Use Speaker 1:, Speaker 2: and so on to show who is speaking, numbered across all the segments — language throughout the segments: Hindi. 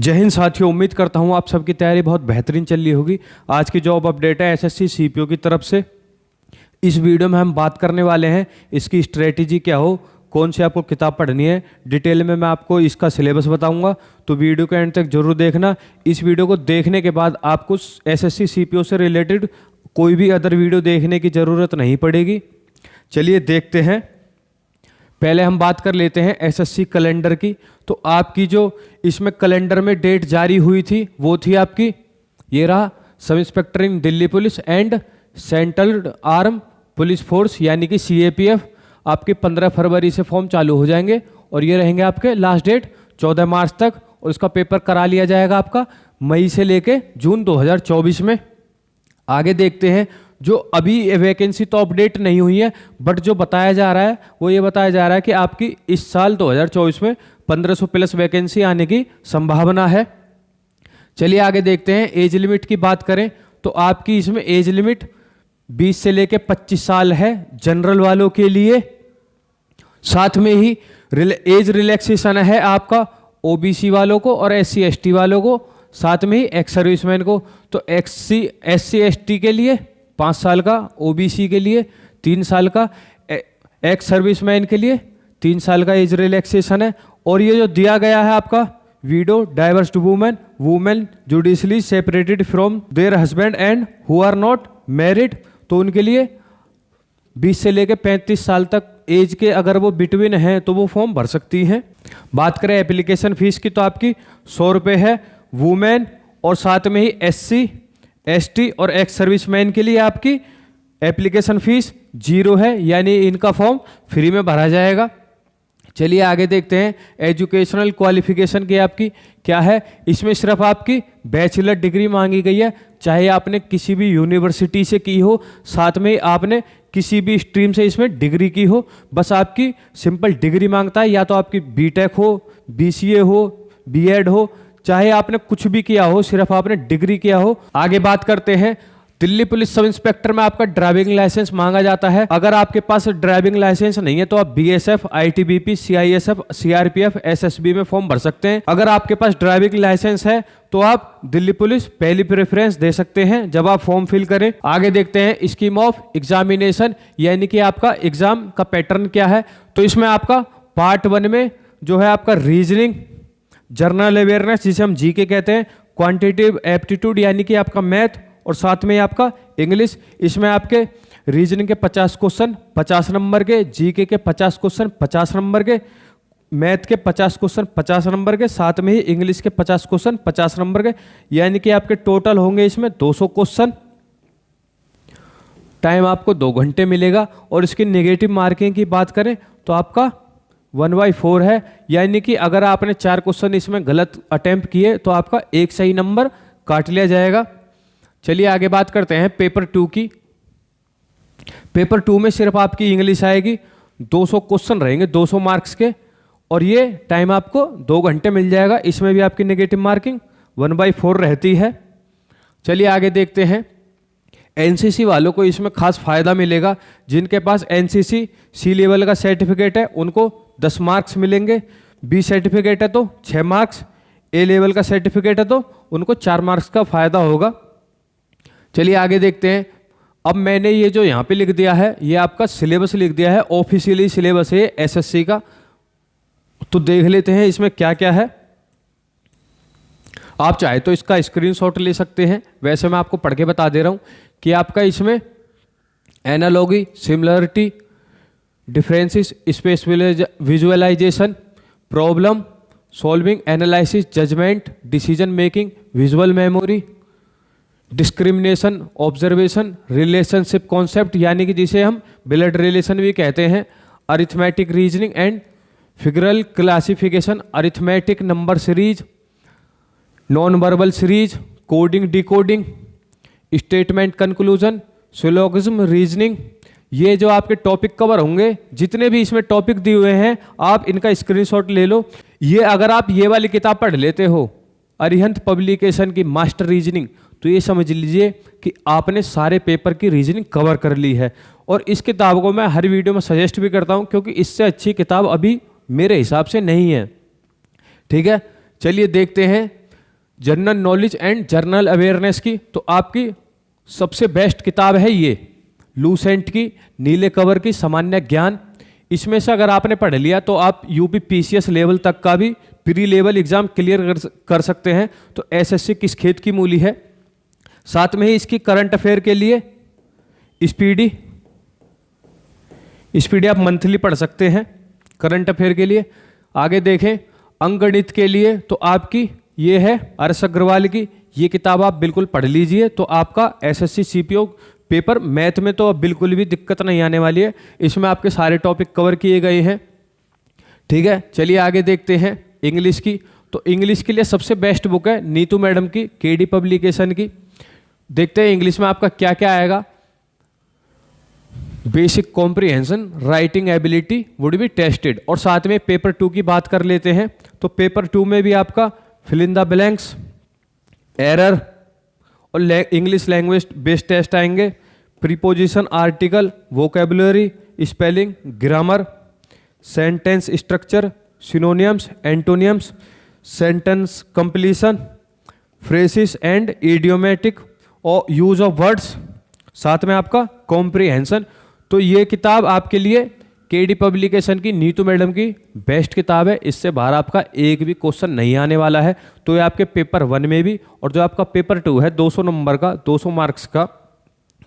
Speaker 1: जय हिंद साथियों, उम्मीद करता हूँ आप सबकी तैयारी बहुत बेहतरीन चल रही होगी। आज की जॉब अपडेट है एसएससी सीपीओ की तरफ से। इस वीडियो में हम बात करने वाले हैं इसकी स्ट्रेटेजी क्या हो, कौन सी आपको किताब पढ़नी है, डिटेल में मैं आपको इसका सिलेबस बताऊंगा, तो वीडियो के एंड तक जरूर देखना। इस वीडियो को देखने के बाद आपको एसएससी सीपीओ से रिलेटेड कोई भी अदर वीडियो देखने की ज़रूरत नहीं पड़ेगी। चलिए देखते हैं। पहले हम बात कर लेते हैं एसएससी कैलेंडर की। तो आपकी जो इसमें कैलेंडर में डेट जारी हुई थी वो थी आपकी, ये रहा, sub inspector in Delhi police and central arm police force यानी कि सीएपीएफ। आपके 15 फरवरी से फॉर्म चालू हो जाएंगे और ये रहेंगे आपके लास्ट डेट 14 मार्च तक, और इसका पेपर करा लिया जाएगा आपका मई से लेके जून 2024 में। आगे देखते हैं। जो अभी वैकेंसी तो अपडेट नहीं हुई है, बट जो बताया जा रहा है वो ये बताया जा रहा है कि आपकी इस साल 2024 में 1500 प्लस वैकेंसी आने की संभावना है। चलिए आगे देखते हैं। एज लिमिट की बात करें तो आपकी इसमें एज लिमिट 20 से लेके 25 साल है जनरल वालों के लिए। साथ में ही एज रिलैक्सेशन है आपका ओबीसी वालों को और एससी एसटी वालों को, साथ में ही एक्स सर्विसमैन को। तो एससी एसटी के लिए 5 साल का, ओबीसी के लिए 3 साल का, एक्स सर्विसमैन के लिए 3 साल का एज रिलैक्सेशन है। और ये जो दिया गया है आपका widow, divorced women, women judicially separated from their husband and who are not married, तो उनके लिए 20 से लेकर 35 साल तक एज के अगर वो बिटवीन हैं तो वो फॉर्म भर सकती हैं। बात करें एप्लीकेशन फीस की तो आपकी 100 रुपये है वुमेन, और साथ में ही एससी एसटी और एक्स सर्विसमैन के लिए आपकी एप्लीकेशन फीस 0 है, यानी इनका फॉर्म फ्री में भरा जाएगा। चलिए आगे देखते हैं। एजुकेशनल क्वालिफिकेशन की आपकी क्या है। इसमें सिर्फ आपकी बैचलर डिग्री मांगी गई है, चाहे आपने किसी भी यूनिवर्सिटी से की हो, साथ में आपने किसी भी स्ट्रीम से इसमें डिग्री की हो, बस आपकी सिंपल डिग्री मांगता है। या तो आपकी बीटेक हो, बीसीए हो, बीएड हो, चाहे आपने कुछ भी किया हो, सिर्फ आपने डिग्री किया हो। आगे बात करते हैं। दिल्ली पुलिस सब इंस्पेक्टर में आपका ड्राइविंग लाइसेंस मांगा जाता है। अगर आपके पास ड्राइविंग लाइसेंस नहीं है तो आप BSF, ITBP, CISF, CRPF, SSB में फॉर्म भर सकते हैं। अगर आपके पास ड्राइविंग लाइसेंस है तो आप दिल्ली पुलिस पहली प्रेफरेंस दे सकते हैं जब आप फॉर्म फिल करें। आगे देखते हैं स्कीम ऑफ एग्जामिनेशन, यानी कि आपका एग्जाम का पैटर्न क्या है। तो इसमें आपका पार्ट 1 में जो है आपका रीजनिंग, जनरल अवेयरनेस जिसे हम जीके कहते हैं, क्वांटिटेटिव एप्टीट्यूड यानी कि आपका मैथ, और साथ में आपका इंग्लिश। इसमें आपके रीजनिंग के 50 क्वेश्चन 50 नंबर के, जीके के 50 क्वेश्चन 50 नंबर के, मैथ के 50 क्वेश्चन 50 नंबर के, साथ में ही इंग्लिश के 50 क्वेश्चन 50 नंबर के, यानी कि आपके टोटल होंगे इसमें 200 क्वेश्चन। टाइम आपको 2 घंटे मिलेगा। और इसकी नेगेटिव मार्किंग की बात करें तो आपका 1/4 है, यानी कि अगर आपने 4 क्वेश्चन इसमें गलत अटेम्प्ट किए तो आपका 1 सही नंबर काट लिया जाएगा। चलिए आगे बात करते हैं पेपर 2 की। पेपर 2 में सिर्फ आपकी इंग्लिश आएगी, 200 क्वेश्चन रहेंगे 200 मार्क्स के, और ये टाइम आपको 2 घंटे मिल जाएगा। इसमें भी आपकी नेगेटिव मार्किंग 1/4 रहती है। चलिए आगे देखते हैं। एनसीसी वालों को इसमें खास फायदा मिलेगा। जिनके पास एनसीसी सी लेवल का सर्टिफिकेट है उनको 10 मार्क्स मिलेंगे, बी सर्टिफिकेट है तो 6 मार्क्स, ए लेवल का सर्टिफिकेट है तो उनको 4 मार्क्स का फायदा होगा। चलिए आगे देखते हैं। अब मैंने ये जो यहाँ पे लिख दिया है ये आपका सिलेबस लिख दिया है, ऑफिशियली सिलेबस है एसएससी का। तो देख लेते हैं इसमें क्या क्या है। आप चाहे तो इसका स्क्रीनशॉट ले सकते हैं, वैसे मैं आपको पढ़ के बता दे रहा हूँ कि आपका इसमें analogy, similarity, differences, space visualisation, problem solving, analysis, judgement, decision making, visual memory, discrimination, observation, relationship concept यानी कि जिसे हम ब्लड रिलेशन भी कहते हैं, arithmetic reasoning and figural classification, arithmetic number series, non verbal series, coding decoding, statement conclusion, syllogism reasoning. ये जो आपके टॉपिक कवर होंगे, जितने भी इसमें टॉपिक दिए हुए हैं आप इनका स्क्रीनशॉट ले लो। ये अगर आप ये वाली किताब पढ़ लेते हो अरिहंत पब्लिकेशन की मास्टर रीजनिंग, तो ये समझ लीजिए कि आपने सारे पेपर की रीजनिंग कवर कर ली है। और इस किताब को मैं हर वीडियो में सजेस्ट भी करता हूँ, क्योंकि इससे अच्छी किताब अभी मेरे हिसाब से नहीं है। ठीक है, चलिए देखते हैं। General knowledge and journal awareness की, तो आपकी सबसे बेस्ट किताब है ये लूसेंट की नीले कवर की सामान्य ज्ञान। इसमें से अगर आपने पढ़ लिया तो आप यूपी पीसीएस लेवल तक का भी प्री लेवल एग्जाम क्लियर कर सकते हैं। तो एसएससी किस खेत की मूली है। साथ में ही इसकी करंट अफेयर के लिए स्पीडी आप मंथली पढ़ सकते हैं करंट अफेयर के लिए। आगे देखें अंकगणित के लिए तो आपकी ये है आरएस अग्रवाल की, ये किताब आप बिल्कुल पढ़ लीजिए तो आपका एसएससी सीपीओ पेपर मैथ में तो अब बिल्कुल भी दिक्कत नहीं आने वाली है। इसमें आपके सारे टॉपिक कवर किए गए हैं। ठीक है, चलिए आगे देखते हैं इंग्लिश की। तो इंग्लिश के लिए सबसे बेस्ट बुक है नीतू मैडम की केडी पब्लिकेशन की। देखते हैं इंग्लिश में आपका क्या क्या आएगा। Basic comprehension, writing ability would be tested. और साथ में पेपर 2 की बात कर लेते हैं। तो पेपर 2 में भी आपका fill in the blanks, error और इंग्लिश लैंग्वेज बेस्ड टेस्ट आएंगे। Preposition, article, vocabulary, spelling, grammar, sentence structure, synonyms, antonyms, sentence completion, phrases and idiomatic और यूज ऑफ वर्ड्स। साथ में आपका कॉम्प्रिहेंशन। तो ये किताब आपके लिए केडी पब्लिकेशन की नीतू मैडम की बेस्ट किताब है। इससे बाहर आपका एक भी क्वेश्चन नहीं आने वाला है। तो ये आपके पेपर 1 में भी, और जो आपका पेपर 2 है 200 नंबर का, 200 मार्क्स का,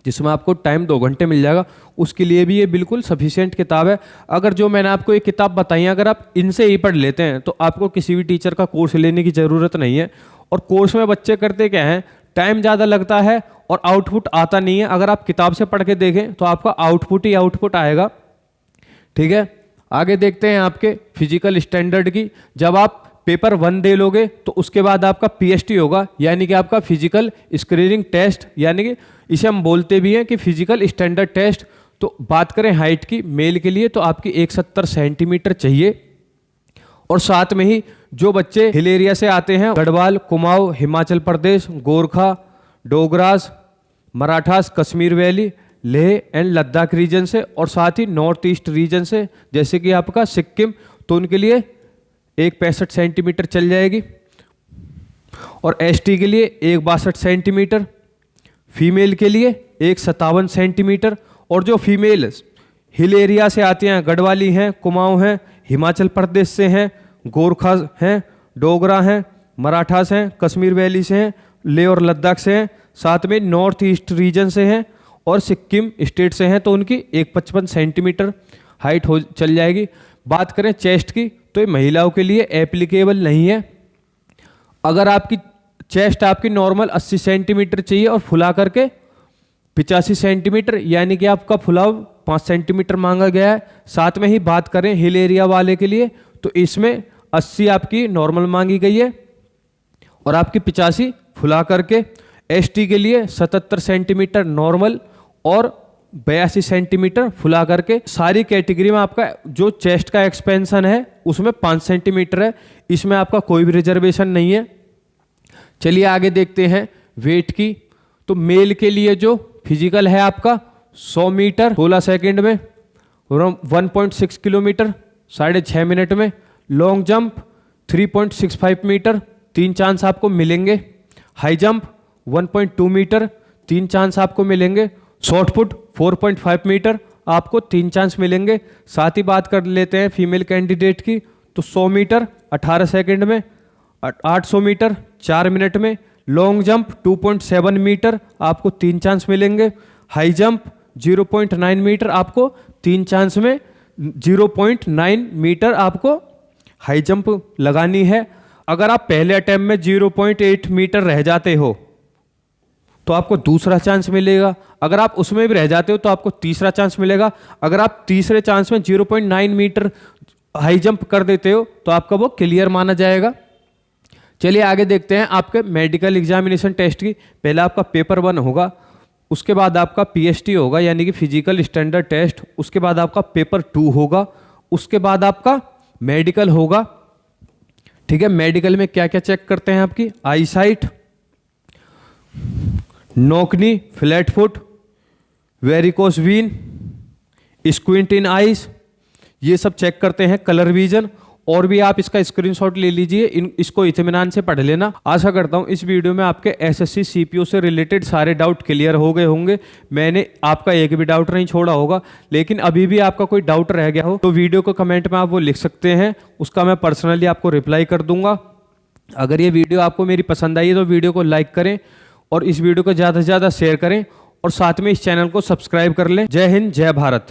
Speaker 1: जिसमें आपको टाइम 2 घंटे मिल जाएगा, उसके लिए भी ये बिल्कुल सफिशिएंट किताब है। अगर जो मैंने आपको ये किताब बताई, अगर आप इनसे ही पढ़ लेते हैं तो आपको किसी भी टीचर का कोर्स लेने की ज़रूरत नहीं है। और कोर्स में बच्चे करते क्या हैं, टाइम ज़्यादा लगता है और आउटपुट आता नहीं है। अगर आप किताब से पढ़ के देखें तो आपका आउटपुट ही आउटपुट आएगा। ठीक है, आगे देखते हैं आपके फिजिकल स्टैंडर्ड की। जब आप पेपर 1 दे लोगे तो उसके बाद आपका पीएसटी होगा, यानी कि आपका फिजिकल स्क्रीनिंग टेस्ट, यानी कि इसे हम बोलते भी हैं कि फिजिकल स्टैंडर्ड टेस्ट। तो बात करें हाइट की, मेल के लिए तो आपकी 170 सेंटीमीटर चाहिए। और साथ में ही जो बच्चे हिल एरिया से आते हैं, Garhwal, Kumaon, Himachal Pradesh, Gorkha, Dogras, Marathas, Kashmir valley, Leh and Ladakh region से, और साथ ही नॉर्थ ईस्ट रीजन से जैसे कि आपका सिक्किम, तो उनके लिए 165 सेंटीमीटर चल जाएगी। और एसटी के लिए 162 सेंटीमीटर, फीमेल के लिए 157 सेंटीमीटर। और जो फीमेल हिल एरिया से आते हैं, गढ़वाली हैं, कुमाऊं हैं, हिमाचल प्रदेश से हैं, गोरखा हैं, डोगरा हैं, मराठास हैं, कश्मीर वैली से हैं, लेह और लद्दाख से हैं, साथ में नॉर्थ ईस्ट रीजन से हैं और सिक्किम स्टेट से हैं, तो उनकी 155 सेंटीमीटर हाइट हो चल जाएगी। बात करें चेस्ट की तो ये महिलाओं के लिए एप्लीकेबल नहीं है। अगर आपकी चेस्ट आपकी नॉर्मल 80 सेंटीमीटर चाहिए और फुला करके 85 सेंटीमीटर, यानी कि आपका फुलाव 5 सेंटीमीटर मांगा गया है। साथ में ही बात करें हिल एरिया वाले के लिए तो इसमें 80 आपकी नॉर्मल मांगी गई है और आपकी 85 फुला करके। एसटी के लिए 77 सेंटीमीटर नॉर्मल और 82 सेंटीमीटर फुला करके। सारी कैटेगरी में आपका जो चेस्ट का एक्सपेंशन है उसमें 5 सेंटीमीटर है, इसमें आपका कोई भी रिजर्वेशन नहीं है। चलिए आगे देखते हैं वेट की। तो मेल के लिए जो फिजिकल है आपका 100 मीटर 16 सेकंड में, 1.6 किलोमीटर 6.5 मिनट में, लॉन्ग जंप 3.65 मीटर 3 चांस आपको मिलेंगे, हाई जंप 1.2 मीटर 3 चांस आपको मिलेंगे, शॉर्ट पुट 4.5 मीटर आपको 3 चांस मिलेंगे। साथ ही बात कर लेते हैं फीमेल कैंडिडेट की। तो 100 मीटर 18 सेकंड में, 800 मीटर 4 मिनट में, लॉन्ग जंप 2.7 मीटर आपको 3 चांस मिलेंगे, हाई जंप 0.9 मीटर आपको 3 चांस में 0.9 मीटर आपको हाई जंप लगानी है। अगर आप पहले अटेम्प्ट में 0.8 मीटर रह जाते हो तो आपको दूसरा चांस मिलेगा। अगर आप उसमें भी रह जाते हो तो आपको तीसरा चांस मिलेगा। अगर आप तीसरे चांस में 0.9 मीटर हाई जंप कर देते हो तो आपका वो क्लियर माना जाएगा। चलिए आगे देखते हैं आपके मेडिकल एग्जामिनेशन टेस्ट की। पहला आपका पेपर 1 होगा, उसके बाद आपका पीएसटी होगा यानी कि फिजिकल स्टैंडर्ड टेस्ट, उसके बाद आपका पेपर 2 होगा, उसके बाद आपका मेडिकल होगा। ठीक है, मेडिकल में क्या क्या चेक करते हैं आपकी eye sight, knock knee, flat foot, varicose vein, squint in eyes, ये सब चेक करते हैं। कलर विजन और भी आप इसका स्क्रीनशॉट ले लीजिए, इसको इत्मीनान से पढ़ लेना। आशा करता हूँ इस वीडियो में आपके एसएससी सीपीयू से रिलेटेड सारे डाउट क्लियर हो गए होंगे। मैंने आपका एक भी डाउट नहीं छोड़ा होगा, लेकिन अभी भी आपका कोई डाउट रह गया हो तो वीडियो को कमेंट में आप वो लिख सकते हैं, उसका मैं पर्सनली आपको रिप्लाई कर दूंगा। अगर ये वीडियो आपको मेरी पसंद आई है तो वीडियो को लाइक करें और इस वीडियो को ज़्यादा से ज़्यादा शेयर करें और साथ में इस चैनल को सब्सक्राइब कर लें। जय हिंद, जय भारत।